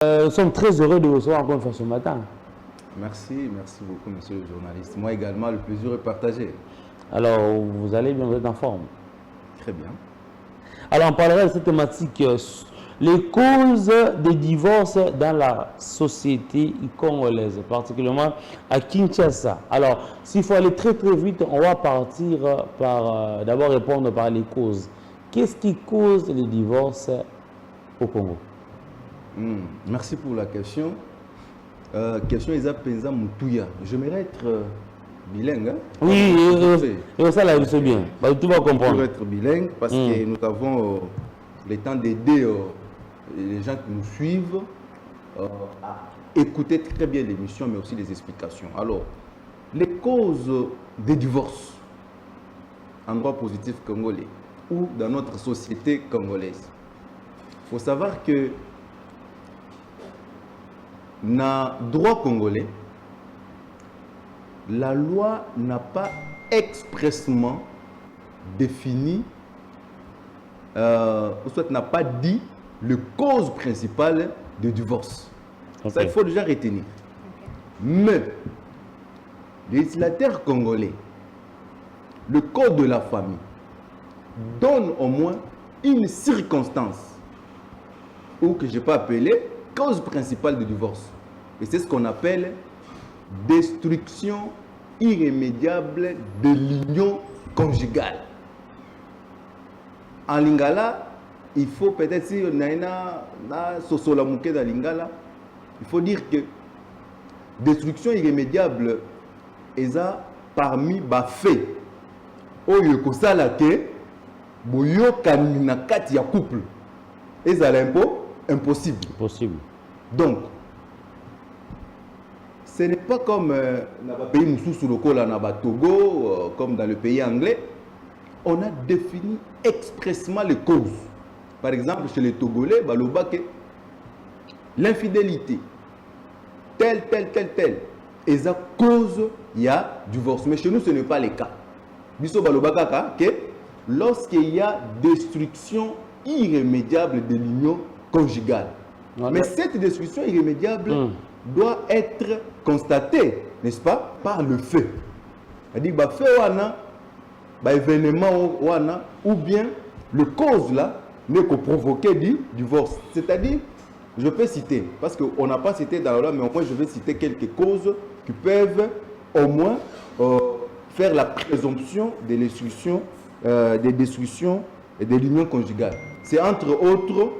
Nous sommes très heureux de vous recevoir encore une fois ce matin. Merci beaucoup, monsieur le journaliste. Moi également, le plaisir est partagé. Alors, vous allez bien, vous êtes en forme? Très bien. Alors, on parlera de cette thématique, les causes des divorces dans la société congolaise, particulièrement à Kinshasa. Alors, s'il faut aller très très vite, on va partir par d'abord répondre par les causes. Qu'est-ce qui cause les divorces au Congo? Merci pour la question. Question Isa Penza Moutouya. J'aimerais être bilingue. Hein? Oui, et ça là, il sait bien. Bah, tu vas comprendre. Pour être bilingue, parce que nous avons le temps d'aider les gens qui nous suivent à écouter très bien l'émission, mais aussi les explications. Alors, les causes des divorces en droit positif congolais ou dans notre société congolaise. Il faut savoir que dans le droit congolais, la loi n'a pas expressément défini, ou soit n'a pas dit le cause principale de divorce. Okay. Ça, il faut déjà retenir. Okay. Mais, le législateur congolais, le code de la famille, donne au moins une circonstance, ou que je peux appeler cause principale de divorce. Et c'est ce qu'on appelle destruction irrémédiable de l'union conjugale. En lingala, il faut peut-être, si on a sosolamuke dans lingala, il faut dire que destruction irrémédiable est parmi les faits. Oyo kosala ke boyokani na kati ya couple. Ezala impossible. Possible. Donc, ce n'est pas comme dans le pays Moussou-Soulokola, dans le Togo, comme dans le pays anglais. On a défini expressément les causes. Par exemple, chez les Togolais, l'infidélité, telle. Et ça cause, il y a divorce. Mais chez nous, ce n'est pas le cas. Lorsqu'il y a destruction irrémédiable de l'union conjugale. Mais cette destruction irrémédiable doit être constatée, n'est-ce pas, par le fait. C'est-à-dire, événement ou bien le cause là n'est que provoquer du divorce. C'est-à-dire, je peux citer, parce qu'on n'a pas cité dans la loi, mais au moins je vais citer quelques causes qui peuvent au moins faire la présomption de destruction, des destructions et de l'union conjugale. C'est entre autres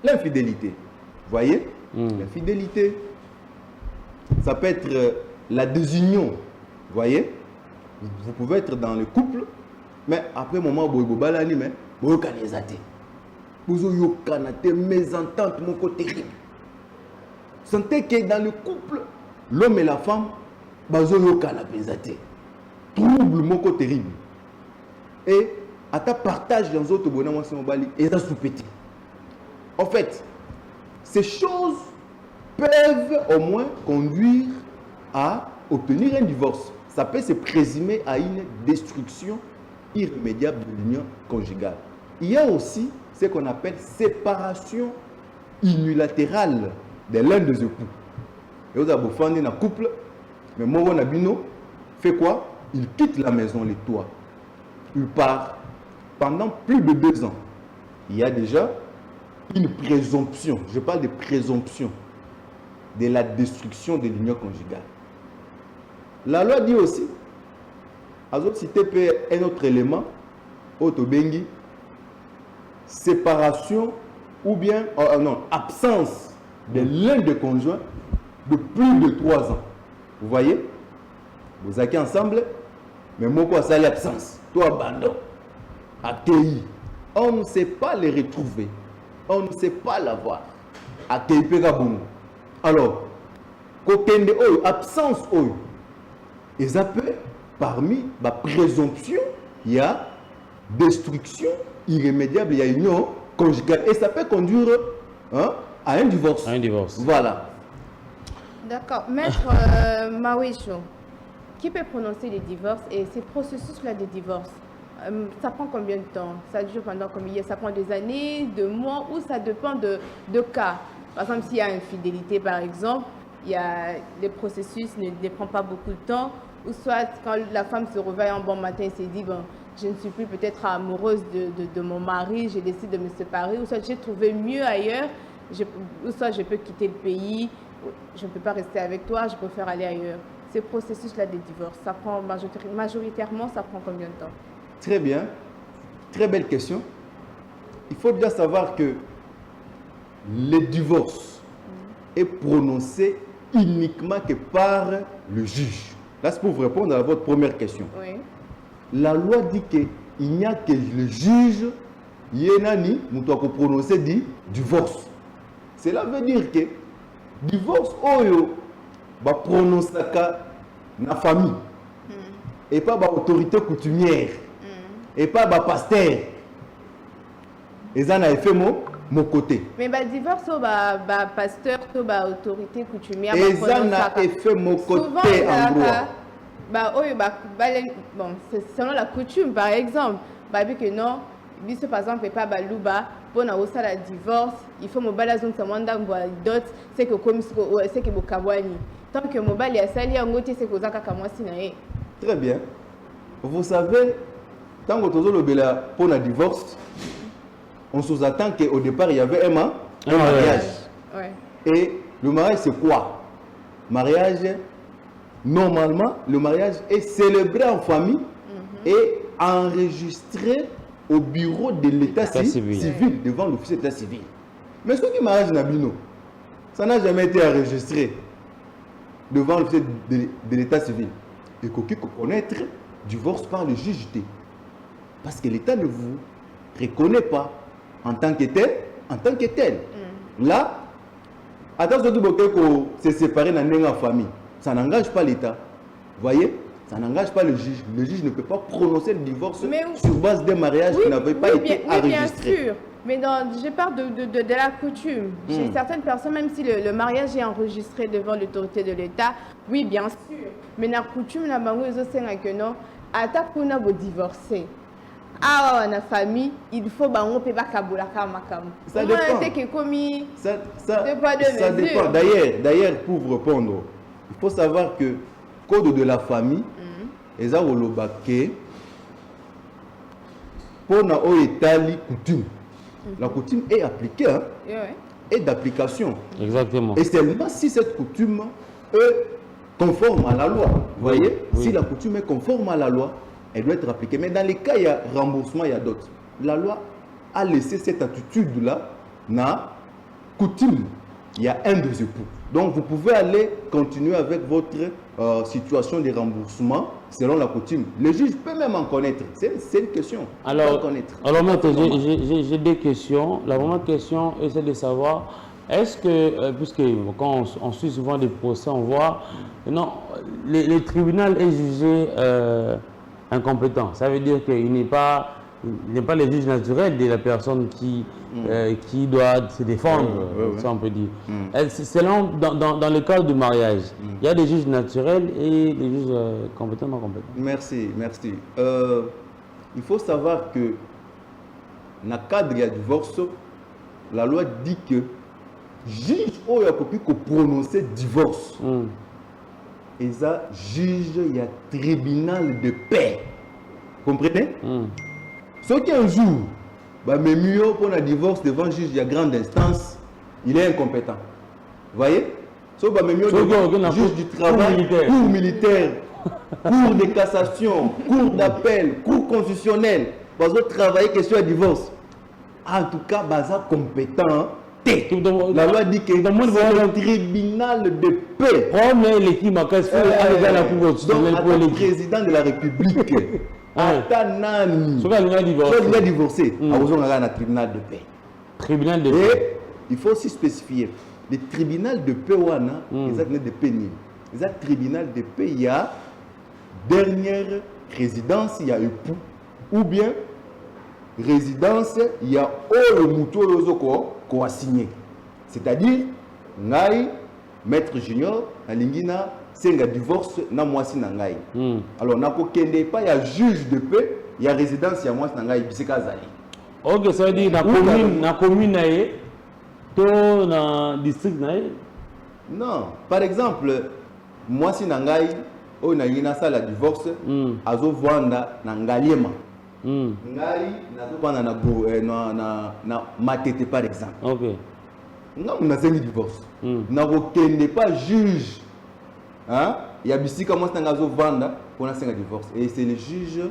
l'infidélité. Vous voyez? L'infidélité, ça peut être la désunion. Vous voyez? Vous pouvez être dans le couple, mais après un moment, vous avez des mésententes, mon côté terrible. Sentez que dans le couple, l'homme et la femme, trouble, mon côté terrible. Et à ta partage dans d'autres bonhommes, et ça soupétit. En fait, ces choses peuvent au moins conduire à obtenir un divorce. Ça peut se présumer à une destruction irrémédiable de l'union conjugale. Il y a aussi ce qu'on appelle séparation unilatérale de l'un des époux. Et vous avez fondé un couple, mais moi, Nabino fait quoi? Il quitte la maison, les toits. Il part pendant plus de 2 ans. Il y a déjà une présomption, je parle de présomption de la destruction de l'union conjugale. La loi dit aussi, à autres citer un autre élément, autobengi, séparation ou bien absence de l'un des conjoints de plus de 3 ans. Vous voyez? Vous êtes ensemble, mais moi quoi ça l'absence, toi abandon, accueilli. On ne sait pas les retrouver. On ne sait pas l'avoir. Alors, absence, et ça peut, parmi la présomption, il y a destruction irrémédiable, il y a union conjugale. Et ça peut conduire à un divorce. Un divorce. Voilà. D'accord. Maître Mawecho, qui peut prononcer les divorces et ces processus-là de divorce? Ça prend combien de temps? Ça dure pendant combien? Ça prend des années, 2 mois, ou ça dépend de cas? Par exemple, s'il y a infidélité, par exemple, le processus ne prend pas beaucoup de temps. Ou soit, quand la femme se réveille un bon matin et se dit, bon, je ne suis plus peut-être amoureuse de mon mari, j'ai décidé de me séparer. Ou soit, j'ai trouvé mieux ailleurs. Ou soit, je peux quitter le pays. Je ne peux pas rester avec toi, je préfère aller ailleurs. Ce processus-là de divorce, ça prend majoritairement, ça prend combien de temps? Très bien. Très belle question. Il faut déjà savoir que le divorce est prononcé uniquement que par le juge. Là, c'est pour vous répondre à votre première question. Oui. La loi dit qu'il n'y a que le juge, Yenani, qui doit prononcer dit divorce. Cela veut dire que divorce, oyo, va prononcer na famille. Et pas ba autorité coutumière. Et pas ba pasteur. Et ça n'a fait mon côté. Mais bah divorce pasteur to autorité coutumière et ça n'a fait mon côté en droit. Bon, c'est selon la coutume par exemple. Bah que non, biso par exemple pas baluba pour na la divorce, il faut mobala zone samanda dot c'est que comme c'est que bokabwani. Tant que mobali a sali ngote c'est que zaka kamwasi na ye. Très bien. Vous savez, tant que tozo lobela pour na divorce, on sous-attend qu'au départ, il y avait un mariage. Ouais. Et le mariage, c'est quoi? Mariage, normalement, le mariage est célébré en famille et enregistré au bureau de l'état civil, devant l'officier d'état civil. Mais ce qui mariage Nabino, ça n'a jamais été enregistré devant l'officier de l'état civil. Et qu'on puisse connaître divorce par le juge. Parce que l'État ne vous reconnaît pas en tant que tel. Là, attention que se séparer dans une famille, ça n'engage pas l'État. Vous voyez, ça n'engage pas le juge. Le juge ne peut pas prononcer le divorce sur base d'un mariage qui n'avait pas été enregistré. Oui, bien sûr. Mais je parle de la coutume. Chez certaines personnes, même si le mariage est enregistré devant l'autorité de l'État, oui, bien sûr. Mais la coutume, la que non, attaque pour nous divorcer. Ah, la famille, il faut bango pe bakabula makam. Ça dépend. Ça dépend. D'ailleurs, pour vous répondre, il faut savoir que code de la famille, eza olobake pour na oetali coutume. La coutume est appliquée, hein, est d'application. Exactement. Et seulement si cette coutume est conforme à la loi. Vous voyez, si la coutume est conforme à la loi, elle doit être appliquée. Mais dans les cas, il y a remboursement, il y a d'autres. La loi a laissé cette attitude-là, na coutume. Il y a un des époux. Donc, vous pouvez aller continuer avec votre situation de remboursement selon la coutume. Le juge peut même en connaître. C'est une question. Alors maître, j'ai des questions. La première question, c'est de savoir, est-ce que, puisque quand on suit souvent des procès, on voit, non, le tribunal est jugé incompétent. Ça veut dire qu'il n'est pas le juge naturel de la personne qui doit se défendre, si on peut dire. Selon, dans le cadre du mariage, il y a des juges naturels et des juges compétents, non compétents. Merci. Il faut savoir que dans le cadre du divorce, la loi dit que juge ou il a prononcé divorce. Et ça, juge, il y a tribunal de paix. Comprenez? Sauf qu'un jour, même mieux pour un divorce devant le juge de grande instance, il est incompétent. Vous voyez? Sauf que même mieux devant juge du travail, cour militaire, cour de cassation, cour d'appel, cour constitutionnelle, parce que travailler question de divorce. En tout cas, baza compétent. La loi dit que c'est le tribunal de paix. Donc, le président de la République. Il a divorcé. Il a un tribunal de paix. Tribunal de paix. Et il faut aussi spécifier. Le tribunal de paix, il y a tribunal de paix, il y a dernière résidence, il y a époux. Ou bien résidence, il y a le mouton qu'on a signé. C'est-à-dire, maître junior, Alingina, c'est un divorce, na mwasi na ngai. Alors, na kokende pas, il y a juge de paix, il y a résidence, il y a mwasi na ngai, biseka zali. Ok, ça veut dire, na commune, dans le district. Non, par exemple, moi si nangai on a une salle de divorce, azo vanda na ngaliema. Ngai nazo vanda na matete par exemple. OK. On a un divorce. N'a pas juge. Hein? Il y a bisika moi ngazo vanda pour un divorce et c'est le juge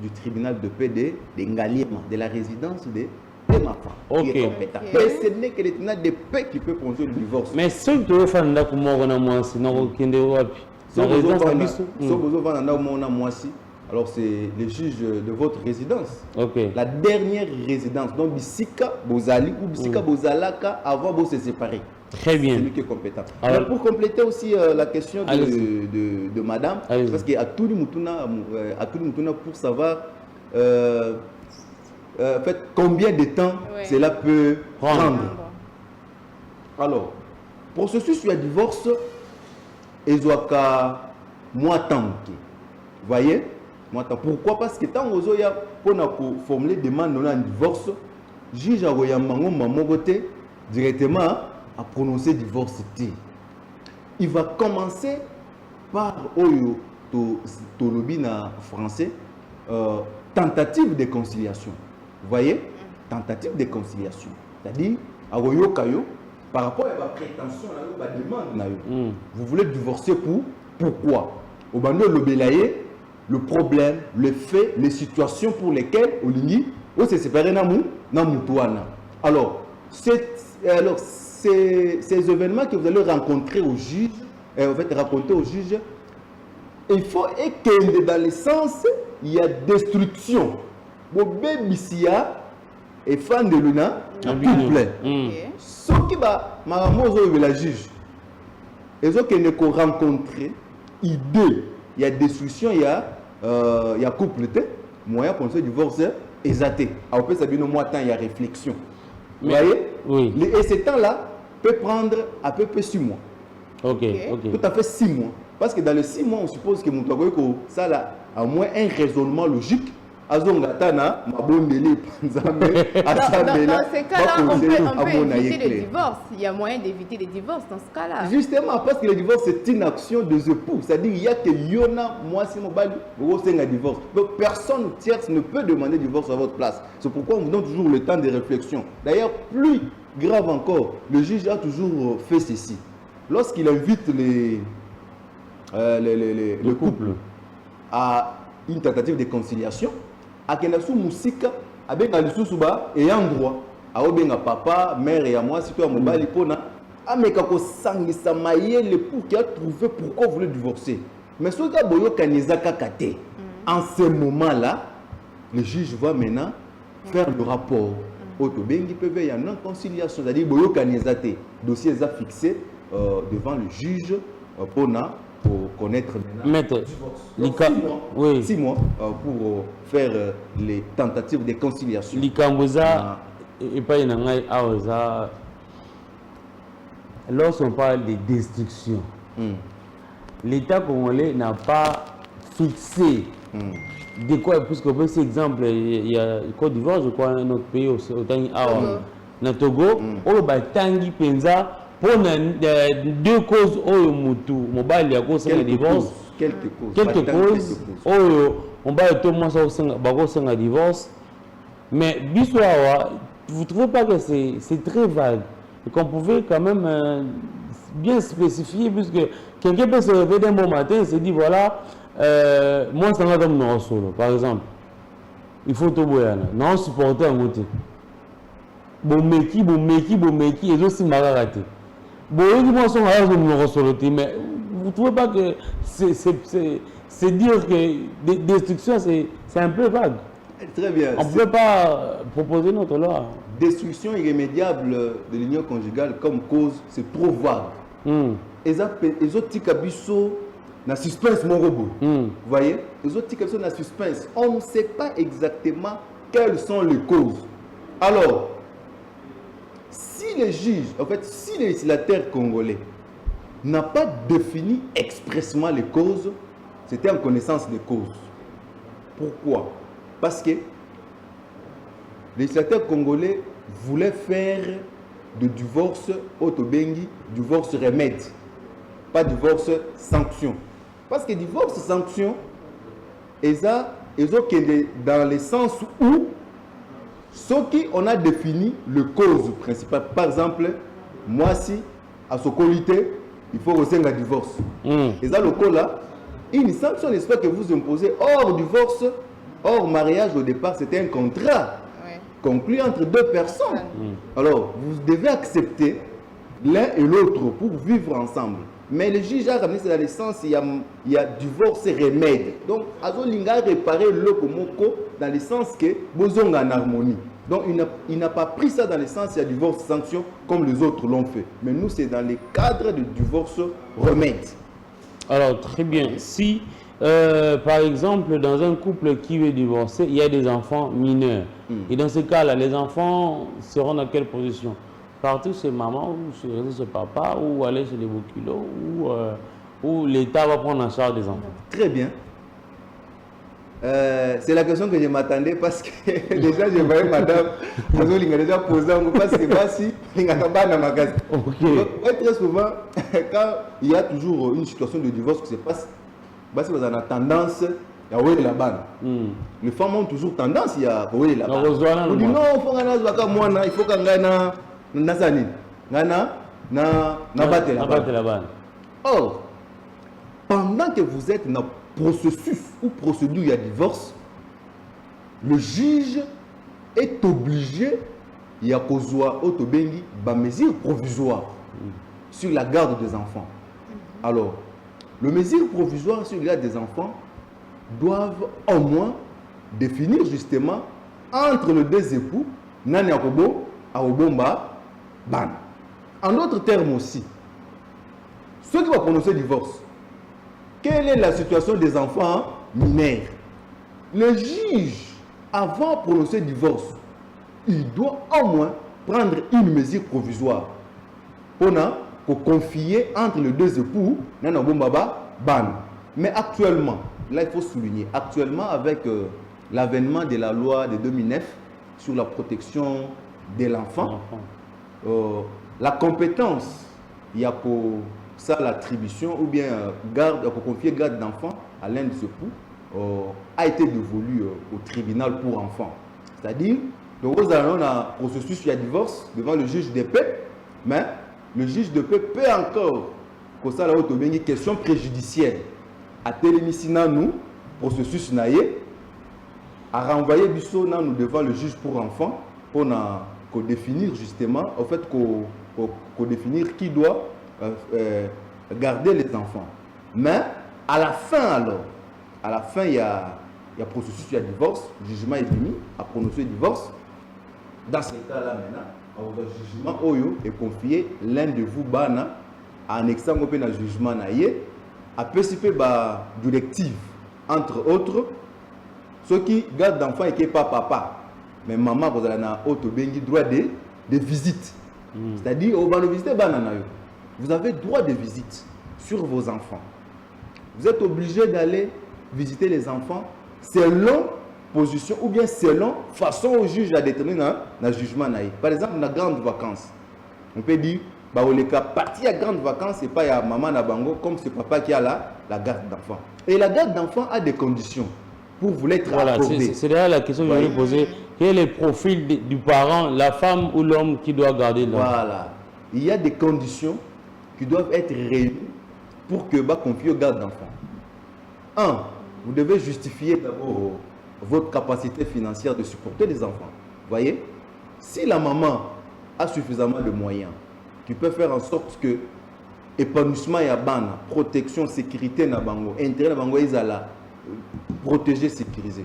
du tribunal de paix de Ngaliema, de la résidence de ma femme qui est compétent. Mais ce n'est que le tribunal de paix qui peut prononcer le divorce. Mais ce que tu veux faire là pour moi moi sinon kende wapi. La résidence à biso. So bozo vanda na moi si. Alors c'est le juge de votre résidence. OK. La dernière résidence. Donc bisika bozali ou bisika bozalaka avant de se séparer. Très bien. C'est lui qui est compétent. Alors, mais pour compléter aussi la question de madame, parce qu'à tout le monde pour savoir en fait, combien de temps cela peut prendre. Alors, processus de divorce, il y a moins de temps. Vous voyez? Pourquoi? Parce que tant que pour formuler demande de divorce, le juge a directement à prononcer divorce. Il va commencer par oyo to lobby na français tentative de conciliation. Vous voyez? Tentative de conciliation. C'est-à-dire awoyo kayo par rapport à la prétention à la demande na yo. Vous voulez divorcer pourquoi? Au bando lobelaye le problème, le fait, les situations pour lesquelles olingi o se séparer na mutuana. Alors ces événements que vous allez rencontrer au juge, en fait raconter au juge, il faut que dans le sens il y a destruction. Bon bébé et fan de Luna, couple. Ce qui va maramozo la juge. Et ce que nous rencontrer, idée, il y a destruction, il y a couple, moyen pour se divorcer, exaté. Après ça vient au moins temps il y a réflexion. Vous voyez? Oui. Et ce temps-là peut prendre à peu près 6 mois. OK. Tout à fait 6 mois. Parce que dans les 6 mois, on suppose que ça a au moins un raisonnement logique. Dans ces cas-là, on peut éviter le divorce. Il y a moyen d'éviter le divorce dans ce cas-là. Justement, parce que le divorce, c'est une action des époux. C'est-à-dire qu'il y a que Yona, moi, si vous avez un divorce. Donc, personne tierce ne peut demander divorce à votre place. C'est pourquoi on vous donne toujours le temps de réflexion. D'ailleurs, plus grave encore, le juge a toujours fait ceci. Lorsqu'il invite le couple à une tentative de conciliation, à Kenasu Moussika, avec Alisusuba et un droit, à Obenga papa, mère et à moi, si tu as mon bali pona, à Mekako Sangisa Maye, l'époux qui a trouvé pourquoi vous voulez divorcer. Mais ce cas Boyo Kanizaka Kate, en ce moment-là, le juge va maintenant faire le rapport. Autobengi peut y a une conciliation, c'est-à-dire Boyo Kanizate, dossier est fixé devant le juge pour connaître Maître, 6 mois pour faire les tentatives de conciliation. Likamboza et pas lorsqu'on parle de destruction, l'État congolais n'a pas fixé de quoi, puisque pour cet exemple, il y a Côte d'Ivoire, je crois, notre pays au Togo, au Batangi Penza. Pour deux causes, mobile a cause de divorce. Quelques causes, on va être un divorce. Mais vous ne trouvez pas que c'est très vague et qu'on pouvait quand même bien spécifier, puisque quelqu'un peut se réveiller d'un bon matin et se dit voilà, moi c'est un homme solo, par exemple. Il faut tout boyana, non supporter un côté. Bon meki, et aussi mararate. Mais vous ne trouvez pas que c'est dire que destruction, c'est un peu vague? Très bien. On ne peut pas proposer notre loi. Destruction irrémédiable de l'union conjugale comme cause, c'est trop vague. Les autres ticabisso na suspense mon robot. Vous voyez? Les autres ticabisso na suspense. On ne sait pas exactement quelles sont les causes. Alors, si les juges, en fait, si le législateur congolais n'a pas défini expressément les causes, c'était en connaissance des causes. Pourquoi? Parce que le législateur congolais voulait faire de divorce autobengi, divorce remède, pas divorce sanction. Parce que divorce sanction, ils ont dans le sens où ce qui on a défini le cause principale. Par exemple, moi si à ce qualité, il faut ressentir un divorce. Et ça le cas là, une sanction n'est pas que vous imposez hors divorce, hors mariage au départ, c'était un contrat conclu entre deux personnes. Alors, vous devez accepter l'un et l'autre pour vivre ensemble. Mais le juge a ramené dans le sens, il y a divorce et remède. Donc, Azolinga a réparé le komoko dans le sens que Bozong en harmonie. Donc, il n'a pas pris ça dans le sens, il y a divorce sanction comme les autres l'ont fait. Mais nous, c'est dans le cadre de divorce remède. Alors, très bien. Si, par exemple, dans un couple qui veut divorcer, il y a des enfants mineurs. Et dans ce cas-là, les enfants seront dans quelle position? Partir chez maman ou chez papa ou aller chez les Bokilo ou l'État va prendre en charge des enfants? Très bien. C'est la question que je m'attendais parce que déjà je voyais madame il a déjà posé parce que voici il a pas magasin. Très souvent quand il y a toujours une situation de divorce qui se passe, parce que vous avez tendance à voir la banne. Les femmes ont toujours tendance à voir la banne. On dit non, il faut que il faut que la banne. Or, pendant que vous êtes dans le processus ou procédure de divorce, le juge est obligé de faire des mesures provisoires sur la garde des enfants. Alors, les mesures provisoires sur la garde des enfants doivent au moins définir justement entre les deux époux, Nani Akobo, Aobomba, Ban. En d'autres termes aussi, ceux qui vont prononcer le divorce, quelle est la situation des enfants mineurs? Le juge, avant de prononcer le divorce, il doit au moins prendre une mesure provisoire pour confier entre les deux époux, Nana Bombaba, Ban. Mais actuellement, là il faut souligner, actuellement avec l'avènement de la loi de 2009 sur la protection de l'enfant, la compétence, il y a pour ça l'attribution ou bien pour confier garde d'enfant à l'un de ses époux a été dévolue au tribunal pour enfants. C'est-à-dire, nous allons un processus de divorce devant le juge de paix, mais le juge de paix peut encore, pour ça, une question préjudicielle. À télémissina nous, processus naïe, à renvoyer Bissot nous devant le juge pour enfants pour définir justement, en fait, pour définir qui doit garder les enfants. Mais à la fin il y a processus de divorce, le jugement est fini, à prononcer le divorce. Dans ce cas-là maintenant, le jugement Oyo est confié l'un de vous bana en examen au jugement naïe, à participer à directive entre autres ceux qui gardent d'enfants et qui pas papa. Mais maman, vous avez un droit de visite. C'est-à-dire, on va le visiter, vous avez droit de visite sur vos enfants. Vous êtes obligé d'aller visiter les enfants selon position ou bien selon façon au juge à déterminer le jugement. Par exemple, dans la grande vacances, on peut dire, partir à grande vacances, ce n'est pas maman Nabango comme c'est papa qui a la garde d'enfant. Et la garde d'enfant a des conditions pour vous l'être accordé. C'est d'ailleurs la question que je voulais poser. Quel est le profil du parent, la femme ou l'homme qui doit garder l'enfant? Voilà. Il y a des conditions qui doivent être réunies pour que confier au garde d'enfant. Un, vous devez justifier d'abord votre capacité financière de supporter les enfants. Vous voyez, si la maman a suffisamment de moyens, qui peut faire en sorte que épanouissement et abana, protection, sécurité na bango, intérêt na bango izala, protéger, sécuriser.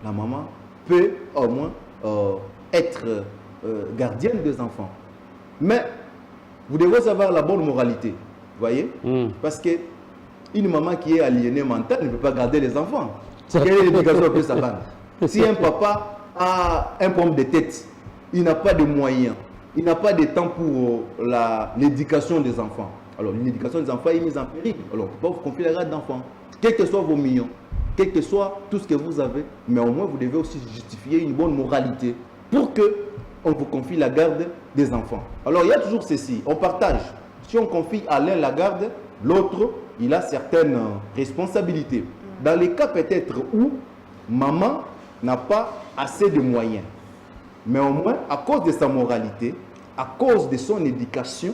La maman peut au moins être gardienne des enfants. Mais vous devez savoir la bonne moralité. Vous voyez, parce que une maman qui est aliénée mentale ne peut pas garder les enfants. Quelle est l'éducation de sa femme? Si un papa a un pomme de tête, il n'a pas de moyens, il n'a pas de temps pour l'éducation des enfants. Alors l'éducation des enfants est mise en péril. Alors on ne peut pas vous confier la garde d'enfants. Quels que soient vos millions, quel que soit tout ce que vous avez, mais au moins vous devez aussi justifier une bonne moralité pour que on vous confie la garde des enfants. Alors il y a toujours ceci, on partage. Si on confie à l'un la garde, l'autre, il a certaines responsabilités. Dans les cas peut-être où maman n'a pas assez de moyens, mais au moins à cause de sa moralité, à cause de son éducation,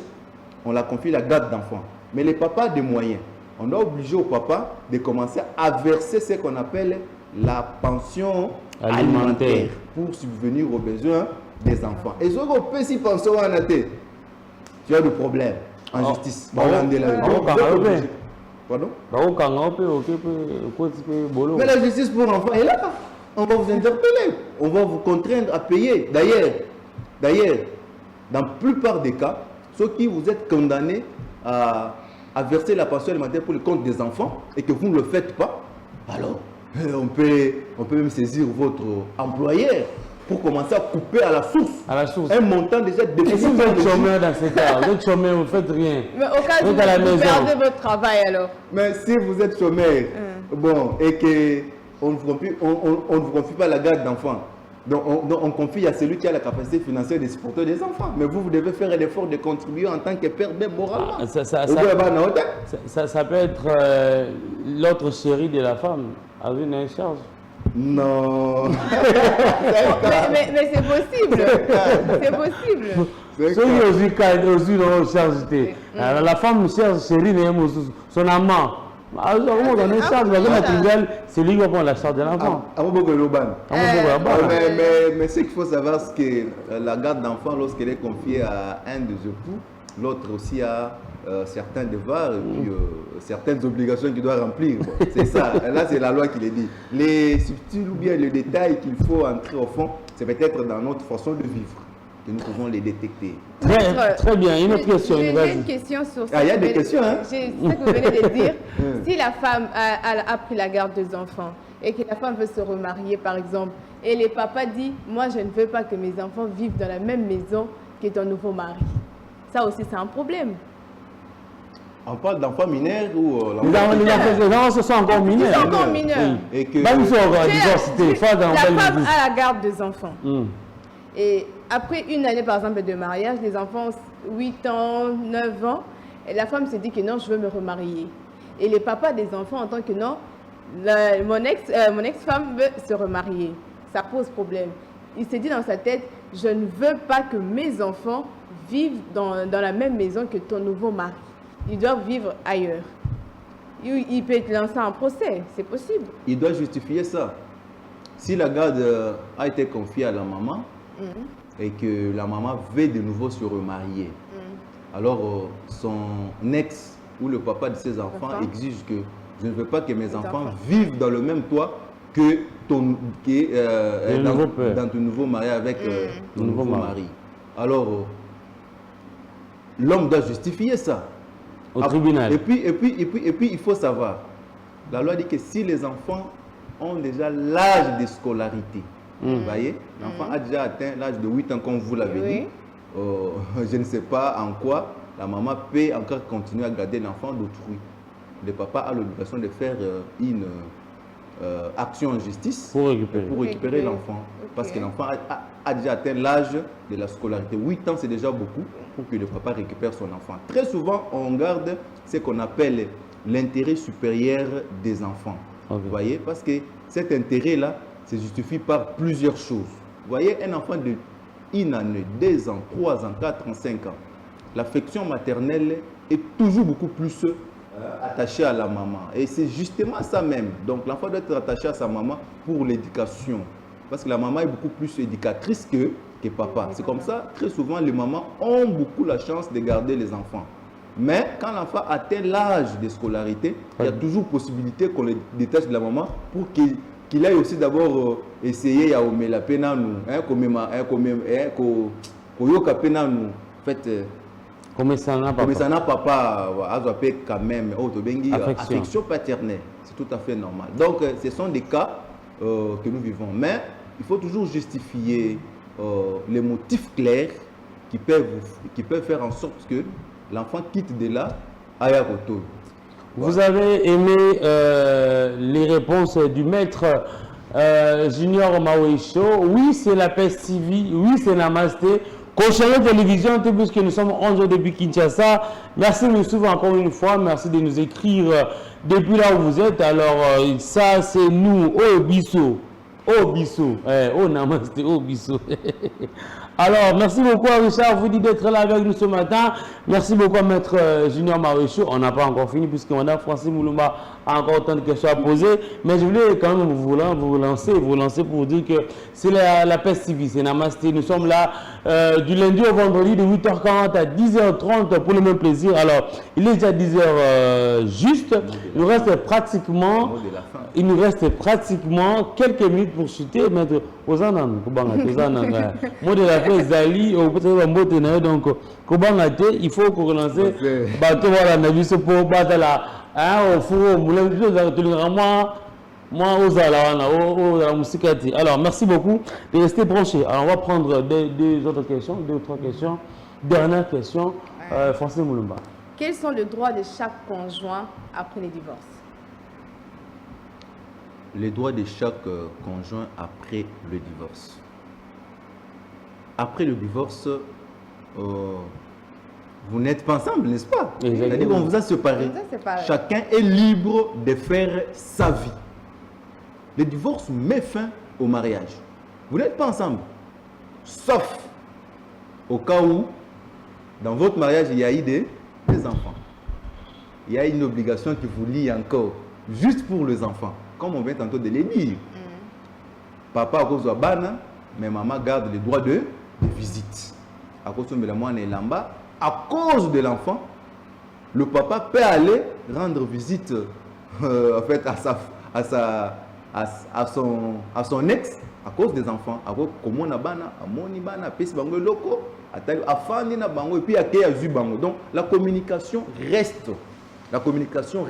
on la confie la garde d'enfant. Mais les papas a des moyens. On doit obliger au papa de commencer à verser ce qu'on appelle la pension alimentaire pour subvenir aux besoins des enfants. Et ce qu'on peut s'y penser en athée, tu as des problèmes en justice. Pardon? Mais la justice pour enfants est là. On va vous interpeller. On va vous contraindre à payer. D'ailleurs, dans la plupart des cas, ceux qui vous êtes condamnés à verser la pension alimentaire pour le compte des enfants et que vous ne le faites pas, alors on peut même saisir votre employeur pour commencer à couper à la source. Un montant déjà défini. Et si vous êtes chômeur dans ce cas, vous êtes chômeur, vous ne faites rien. Mais au cas où vous perdez votre travail alors. Mais si vous êtes chômeur, bon, et qu'on ne vous confie pas la garde d'enfants, donc on confie à celui qui a la capacité financière de supporter des enfants. Mais vous devez faire l'effort de contribuer en tant que père même moralement. Ça peut être l'autre chéri de la femme avec une charge. Non. mais c'est possible. C'est possible. La femme cherche chéri, son amant. C'est lui qui va prendre la charge de l'enfant. Mais ce qu'il faut savoir, c'est que la garde d'enfant, lorsqu'elle est confiée à un des époux, l'autre aussi a certains devoirs et puis certaines obligations qu'il doit remplir. C'est ça, là c'est la loi qui le dit. Les subtils ou bien les détails qu'il faut entrer au fond, c'est peut-être dans notre façon de vivre que nous pouvons les détecter. Très bien, une autre question. J'ai une question sur ça. Il y a des questions, hein? C'est ce que vous venez de dire. Si la femme a pris la garde des enfants et que la femme veut se remarier, par exemple, et le papa dit « Moi, je ne veux pas que mes enfants vivent dans la même maison que ton nouveau mari. » Ça aussi, c'est un problème. On parle d'enfants mineurs ou les enfants sont encore mineurs. Ils sont encore mineurs. Et que La femme a la garde des enfants. Et après une année, par exemple, de mariage, les enfants ont 8 ans, 9 ans, et la femme se dit que non, je veux me remarier. Et les papas des enfants entendent que non, mon ex-femme veut se remarier. Ça pose problème. Il se dit dans sa tête, je ne veux pas que mes enfants vivent dans la même maison que ton nouveau mari. Ils doivent vivre ailleurs. Il peut être lancé en procès, c'est possible. Il doit justifier ça. Si la garde a été confiée à la maman et que la maman veut de nouveau se remarier, alors son ex ou le papa de ses enfants exige que je ne veux pas que mes enfants vivent dans le même toit que dans ton nouveau mari avec ton nouveau mari. Alors, l'homme doit justifier ça. Au tribunal. Et puis, il faut savoir, la loi dit que si les enfants ont déjà l'âge de scolarité, vous voyez, l'enfant a déjà atteint l'âge de 8 ans, comme vous l'avez dit, je ne sais pas en quoi la maman peut encore continuer à garder l'enfant d'autrui. Le papa a l'obligation de faire une action en justice pour récupérer l'enfant. Parce que l'enfant a déjà atteint l'âge de la scolarité. 8 ans, c'est déjà beaucoup pour que le papa récupère son enfant. Très souvent, on garde ce qu'on appelle l'intérêt supérieur des enfants. Vous voyez, parce que cet intérêt-là se justifie par plusieurs choses. Vous voyez, un enfant de 1 année, 2 ans, 3 ans, 4 ans, 5 ans, l'affection maternelle est toujours beaucoup plus attaché à la maman. Et c'est justement ça même. Donc l'enfant doit être attaché à sa maman pour l'éducation. Parce que la maman est beaucoup plus éducatrice que papa. C'est comme ça, très souvent, les mamans ont beaucoup la chance de garder les enfants. Mais quand l'enfant atteint l'âge de scolarité, il y a toujours possibilité qu'on le détache de la maman pour qu'il aille aussi d'abord essayer à omer la peine à nous. En fait, comme ça n'a papa quand même affection paternelle, c'est tout à fait normal. Donc ce sont des cas que nous vivons, mais il faut toujours justifier les motifs clairs qui peuvent faire en sorte que l'enfant quitte de là à Yakoto. Vous avez aimé les réponses du maître Junior Maouécho, oui, c'est la PES TV, oui, c'est Namasté. Cochonnerie Télévision, puisque nous sommes 11 jours depuis Kinshasa. Merci de nous suivre encore une fois. Merci de nous écrire depuis là où vous êtes. Alors, ça, c'est nous, oh Bissou. Oh Bissou. Oh Namasté, oh Bissou. Alors, merci beaucoup à Richard, vous dit d'être là avec nous ce matin. Merci beaucoup à Maître Junior Maréchaux. On n'a pas encore fini puisque Mme Francis Mouloumba a encore tant de questions à poser. Mais je voulais quand même vous lancer pour vous dire que c'est la PES TV, c'est Namasté. Nous sommes là du lundi au vendredi de 8h40 à 10h30 pour le même plaisir. Alors, il est déjà 10h juste. Il nous reste pratiquement quelques minutes pour chuter. Maître Ozanan, mot de la fin, Zali, donc, il faut qu'on relance. Pour battre la. Alors, merci beaucoup de rester branchés. Alors, on va prendre deux autres questions, 2 ou 3 questions. Dernière question, Francis Moulumba. Quels sont les droits de chaque conjoint après les divorces? Les droits de chaque conjoint après le divorce. Après le divorce, vous n'êtes pas ensemble, n'est-ce pas? C'est-à-dire qu'on vous a séparés. Chacun est libre de faire sa vie. Le divorce met fin au mariage. Vous n'êtes pas ensemble. Sauf au cas où, dans votre mariage, il y a eu des enfants. Il y a une obligation qui vous lie encore, juste pour les enfants. Comme on vient tantôt de les dire. Papa, à cause de la banane, mais maman garde le droit de visite. À cause de la moine et l'amba, à cause de l'enfant, le papa peut aller rendre visite en fait, à son ex à cause des enfants. Donc la communication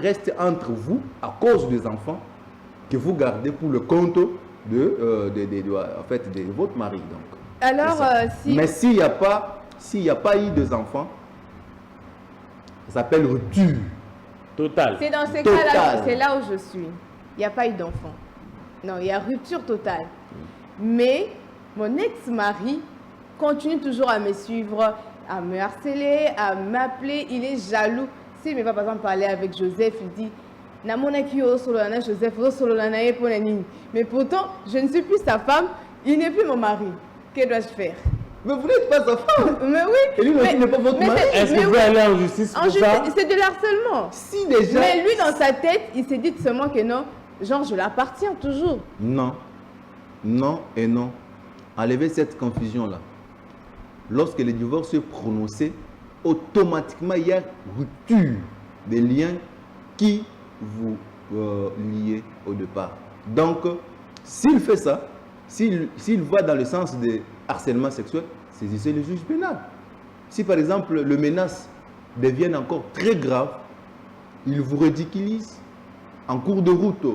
reste entre vous à cause des enfants que vous gardez pour le compte de votre mari. Donc. Alors, mais s'il n'y a pas eu des enfants, ça s'appelle rupture. Totale. C'est dans ces cas-là, c'est là où je suis. Il n'y a pas eu d'enfant. Non, il y a rupture totale. Mais mon ex-mari continue toujours à me suivre, à me harceler, à m'appeler. Il est jaloux. S'il ne va par exemple parler avec Joseph, il dit Joseph, mais pourtant, je ne suis plus sa femme, il n'est plus mon mari. Que dois-je faire? Mais vous n'êtes pas sa femme. Mais oui. Et lui aussi n'est pas votre mari. Est-ce que vous pouvez aller en justice pour ça? C'est de l'harcèlement. Si déjà... Mais lui, dans sa tête, il s'est dit seulement que non, genre, je l'appartiens toujours. Non. Non et non. Enlevez cette confusion-là. Lorsque le divorce est prononcé, automatiquement, il y a rupture des liens qui vous liaient au départ. Donc, s'il fait ça, s'il va dans le sens de harcèlement sexuel, saisissez le juge pénal. Si par exemple le menace devient encore très grave, il vous ridiculise, en cours de route,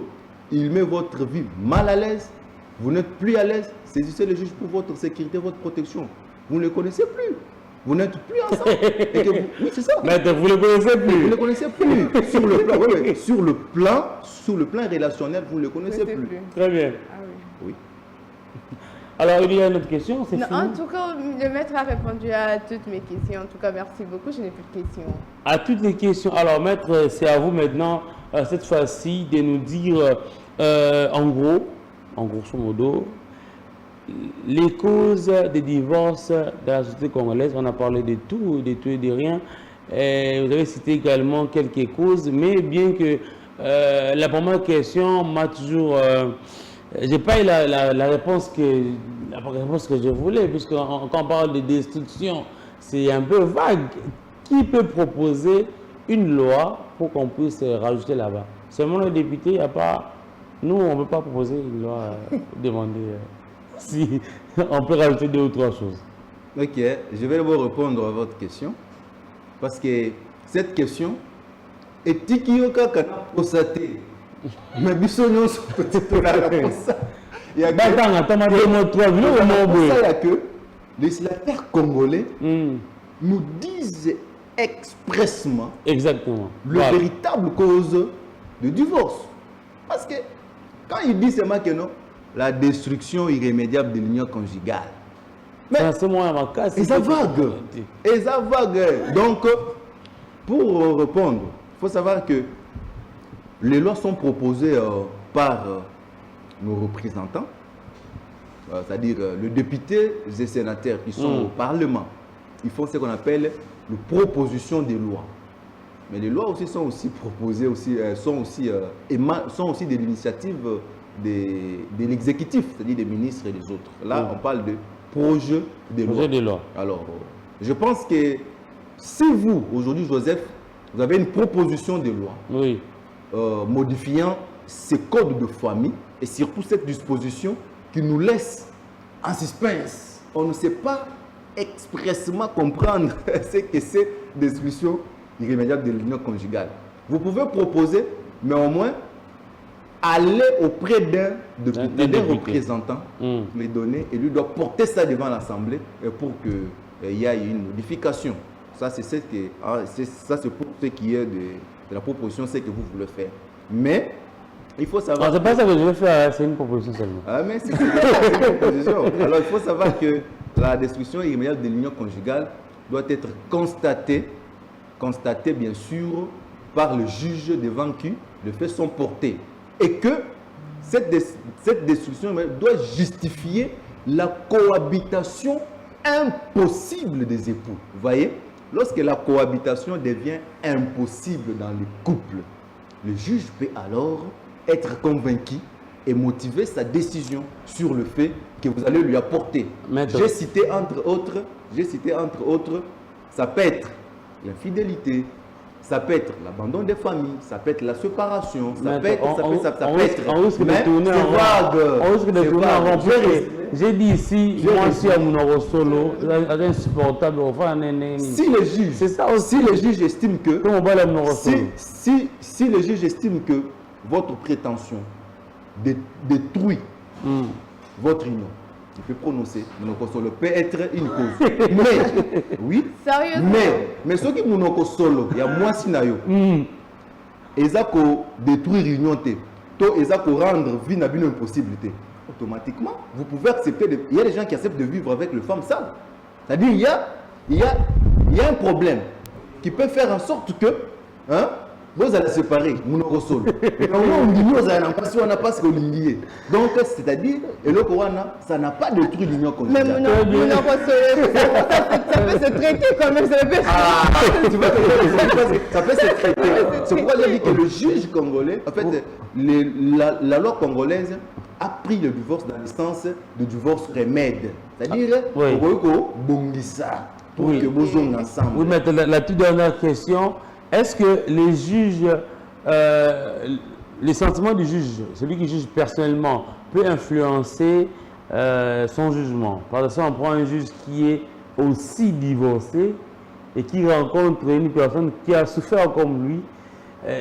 il met votre vie mal à l'aise, vous n'êtes plus à l'aise, saisissez le juge pour votre sécurité, votre protection. Vous ne le connaissez plus. Vous n'êtes plus ensemble. Oui, c'est ça. Mais vous ne le connaissez plus. Vous ne le connaissez plus. Sur le plan relationnel, vous ne le connaissez plus. Très bien. Ah oui. Oui. Alors, il y a une autre question, c'est fini. En tout cas, le maître a répondu à toutes mes questions. En tout cas, merci beaucoup. Je n'ai plus de questions. À toutes les questions. Alors, maître, c'est à vous maintenant, cette fois-ci, de nous dire, en grosso modo, les causes des divorces de la société congolaise. On a parlé de tout et de rien. Et vous avez cité également quelques causes, mais bien que la première question m'a toujours... j'ai pas eu la réponse que je voulais, puisque quand on parle de destruction, c'est un peu vague. Qui peut proposer une loi pour qu'on puisse rajouter là-bas? Seulement le député, il n'y a pas... Nous, on ne peut pas proposer une loi, demander si on peut rajouter 2 ou 3 choses. Ok, je vais vous répondre à votre question. Parce que cette question est tikioka kana posate. Mais bisogno peut-être la réponse. Il y a que les législateurs congolais nous disent expressément exactement la véritable cause de divorce. Parce que quand ils disent seulement que non, la destruction irrémédiable de l'union conjugale. Ça, c'est moi, ma casse. Et ça vague. Et ça vague. Donc, pour répondre, il faut savoir que les lois sont proposées par nos représentants, c'est-à-dire le député et les sénateurs qui sont au Parlement. Ils font ce qu'on appelle la proposition des lois. Mais les lois aussi sont aussi proposées, sont aussi de l'initiative de l'exécutif, c'est-à-dire des ministres et des autres. Là, on parle de projet de loi. Alors, je pense que si vous, aujourd'hui, Joseph, vous avez une proposition de loi modifiant ces codes de famille et surtout cette disposition qui nous laisse en suspense. On ne sait pas expressément comprendre ce que c'est destruction irrémédiable de l'union conjugale. Vous pouvez proposer, mais au moins, aller auprès d'un représentant, les donner, et lui doit porter ça devant l'Assemblée pour qu'il y ait une modification. Ça, c'est pour ce qui est de la proposition, c'est que vous voulez faire. Mais, il faut savoir... c'est pas ça que je vais faire, c'est une proposition seulement. Ah, mais c'est une proposition. Alors, il faut savoir que la destruction irrémédiable de l'union conjugale doit être constatée bien sûr par le juge devant qui les faits sont portés. Et que cette destruction doit justifier la cohabitation impossible des époux. Vous voyez, lorsque la cohabitation devient impossible dans les couples, le juge peut alors être convaincu et motiver sa décision sur le fait que vous allez lui apporter. J'ai cité entre autres, ça peut être l'infidélité, ça peut être l'abandon des familles, ça peut être la séparation, ça peut être... On risque de tourner en rond. J'ai dit ici, moi aussi à mon solo, c'est insupportable. Si le juge, c'est ça aussi, si le juge estime que... Si le juge estime que votre prétention détruit votre union, il peut prononcer, monokosolo peut être une cause. Mais, oui, mais ce qui est monokosolo, il y a moins sinayo. Et ça peut détruire l'union, et ça peut rendre vie une impossibilité. Automatiquement, vous pouvez accepter, il y a des gens qui acceptent de vivre avec les femmes sales. C'est-à-dire, il y a un problème qui peut faire en sorte que, vous allez séparer, monokosolo. Et on n'a pas ce qu'on lié. Donc, c'est-à-dire, et le Corona, ça n'a pas détruit l'union conjugale. Mais monokosolo, ça peut se traiter quand même. Ça peut se traiter. C'est pourquoi j'ai dit que le juge congolais, en fait, la loi congolaise a pris le divorce dans le sens de divorce remède. C'est-à-dire, pour que vous jouez ensemble. Oui, mais la toute dernière question. Est-ce que les juges, les sentiments du juge, celui qui juge personnellement, peut influencer son jugement? Par exemple, on prend un juge qui est aussi divorcé et qui rencontre une personne qui a souffert comme lui.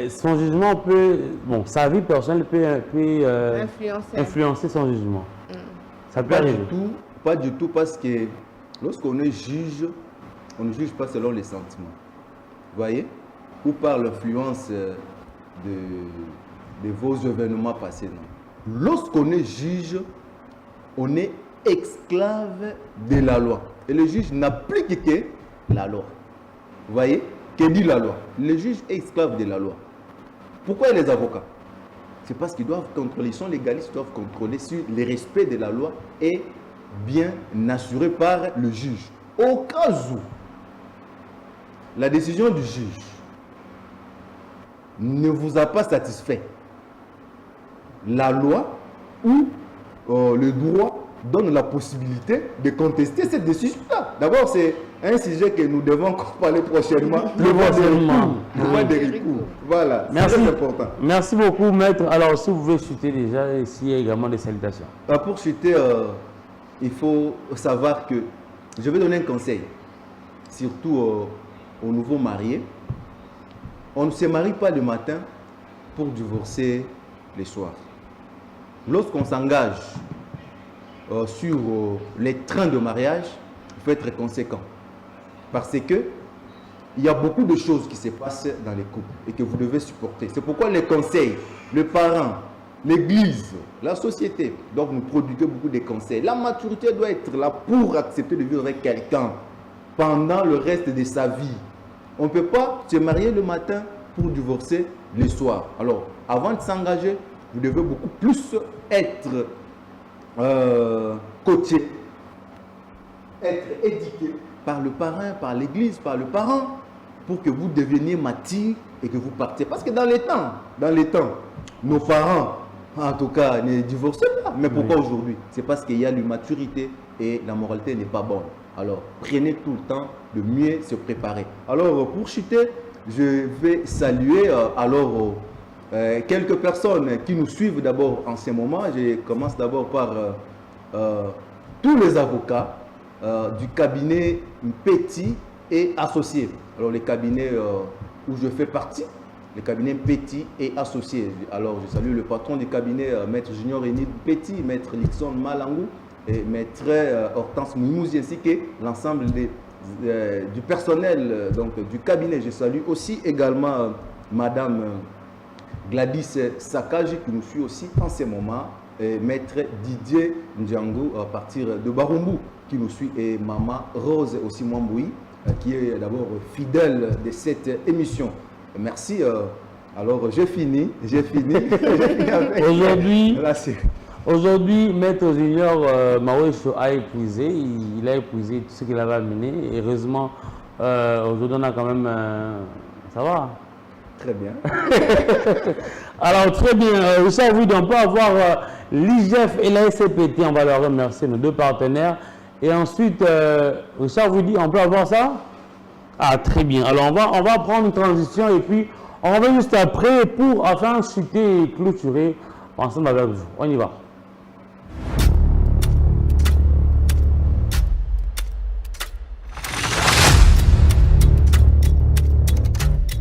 Son jugement peut, sa vie personnelle peut influencer son jugement. Ça peut arriver. Pas du tout, parce que lorsqu'on est juge, on ne juge pas selon les sentiments. Vous voyez? Ou par l'influence de vos événements passés. Lorsqu'on est juge, on est esclave de la loi. Et le juge n'applique que la loi. Vous voyez? Que dit la loi? Le juge est esclave de la loi. Pourquoi les avocats? C'est parce qu'ils doivent contrôler, ils sont légalistes, ils doivent contrôler sur le respect de la loi et bien assuré par le juge. Au cas où la décision du juge ne vous a pas satisfait, la loi ou le droit donne la possibilité de contester cette décision-là. D'abord, c'est un sujet que nous devons parler prochainement. Le des recours. Voilà, c'est très important. Merci beaucoup, maître. Alors, si vous pouvez chuter déjà, ici il y a également des salutations. Pour chuter, il faut savoir que je vais donner un conseil, surtout aux nouveaux mariés. On ne se marie pas le matin pour divorcer le soir. Lorsqu'on s'engage sur les trains de mariage, il faut être conséquent. Parce que il y a beaucoup de choses qui se passent dans les couples et que vous devez supporter. C'est pourquoi les conseils, les parents l'église, la société. Donc nous prodiguons beaucoup de conseils. La maturité doit être là pour accepter de vivre avec quelqu'un pendant le reste de sa vie. On ne peut pas se marier le matin pour divorcer le soir. Alors, avant de s'engager, vous devez beaucoup plus être coaché, être éduqué par le parrain, par l'église, par le parent, pour que vous deveniez mature et que vous partiez. Parce que dans les temps, nos parents, en tout cas, ne divorçaient pas. Mais pourquoi aujourd'hui? C'est parce qu'il y a l'immaturité et la moralité n'est pas bonne. Alors, prenez tout le temps de mieux se préparer. Alors, pour chuter, je vais saluer quelques personnes qui nous suivent d'abord en ce moment. Je commence d'abord par tous les avocats du cabinet Petit et Associés. Alors, les cabinets où je fais partie, les cabinets Petit et Associés. Alors, je salue le patron du cabinet, Maître Junior Enid Petit, Maître Nixon Malangou et Maître Hortense Moumouzi, ainsi que l'ensemble du personnel donc, du cabinet. Je salue aussi également Madame Gladys Sakaji qui nous suit aussi en ce moment, et Maître Didier Ndjango à partir de Barumbu qui nous suit, et Maman Rose aussi Mwamboui qui est d'abord fidèle de cette émission. Merci. Alors j'ai fini. Aujourd'hui, Maître Junior Mawecho a épuisé. Il a épuisé tout ce qu'il avait amené. Et heureusement, aujourd'hui on a quand même... ça va? Très bien. Alors très bien. Richard Wood, on peut avoir l'IGF et la SCPT. On va leur remercier, nos deux partenaires. Et ensuite, Richard vous dit, on peut avoir ça? Ah, très bien. Alors, on va prendre une transition et puis on revient juste après pour enfin chuter et clôturer ensemble avec vous. On y va.